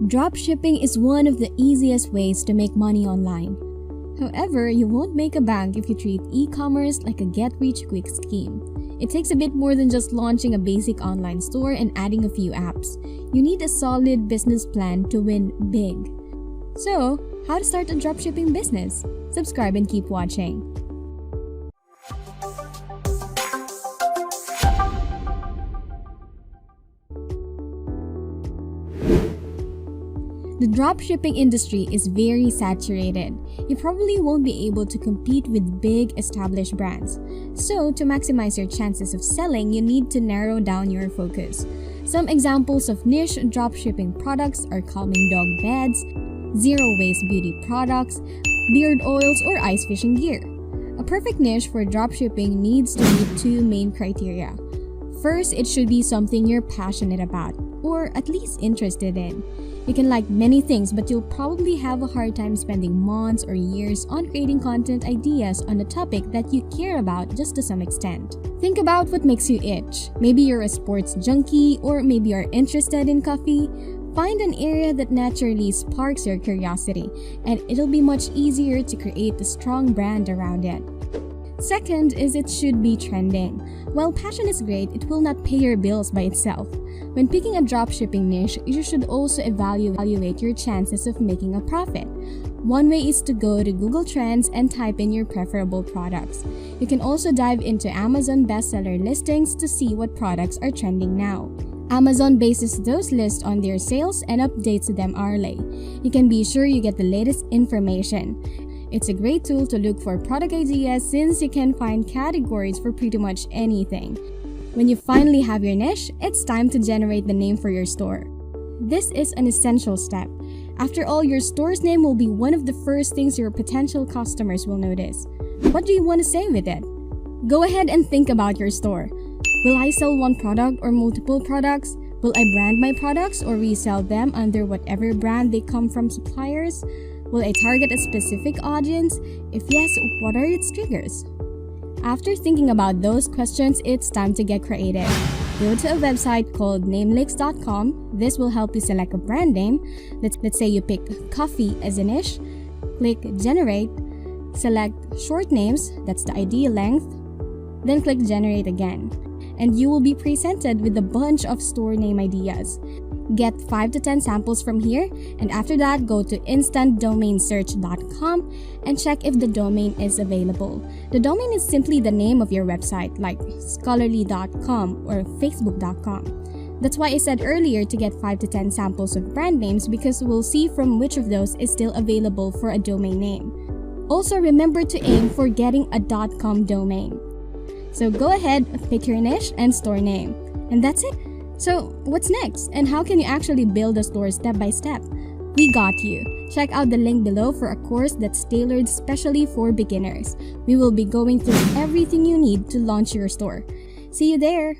Dropshipping is one of the easiest ways to make money online. However, you won't make a bank if you treat e-commerce like a get-rich-quick scheme. It takes a bit more than just launching a basic online store and adding a few apps. You need a solid business plan to win big. So, how to start a dropshipping business? Subscribe and keep watching. The dropshipping industry is very saturated. You probably won't be able to compete with big established brands. So, to maximize your chances of selling, you need to narrow down your focus. Some examples of niche dropshipping products are calming dog beds, zero-waste beauty products, beard oils, or ice fishing gear. A perfect niche for dropshipping needs to meet two main criteria. First, it should be something you're passionate about, or at least interested in. You can like many things, but you'll probably have a hard time spending months or years on creating content ideas on a topic that you care about just to some extent. Think about what makes you itch. Maybe you're a sports junkie, or maybe you're interested in coffee. Find an area that naturally sparks your curiosity, and it'll be much easier to create a strong brand around it. Second is it should be trending. While passion is great, it will not pay your bills by itself. When picking a dropshipping niche, you should also evaluate your chances of making a profit. One way is to go to Google Trends and type in your preferable products. You can also dive into Amazon bestseller listings to see what products are trending now. Amazon bases those lists on their sales and updates them hourly. You can be sure you get the latest information. It's a great tool to look for product ideas since you can find categories for pretty much anything. When you finally have your niche, it's time to generate the name for your store. This is an essential step. After all, your store's name will be one of the first things your potential customers will notice. What do you want to say with it? Go ahead and think about your store. Will I sell one product or multiple products? Will I brand my products or resell them under whatever brand they come from suppliers? Will I target a specific audience? If yes, what are its triggers? After thinking about those questions, it's time to get creative. Go to a website called namelicks.com. This will help you select a brand name. Let's say you pick coffee as a niche. Click generate. Select short names, that's the ideal length. Then click generate again. And you will be presented with a bunch of store name ideas. Get 5 to 10 samples from here, and after that, go to instantdomainsearch.com and check if the domain is available. The domain is simply the name of your website, like scholarly.com or facebook.com. That's why I said earlier to get 5 to 10 samples of brand names, because we'll see from which of those is still available for a domain name. Also, remember to aim for getting a .com domain. So go ahead, pick your niche and store name. And that's it. So, what's next? And how can you actually build a store step by step? We got you. Check out the link below for a course that's tailored specially for beginners. We will be going through everything you need to launch your store. See you there!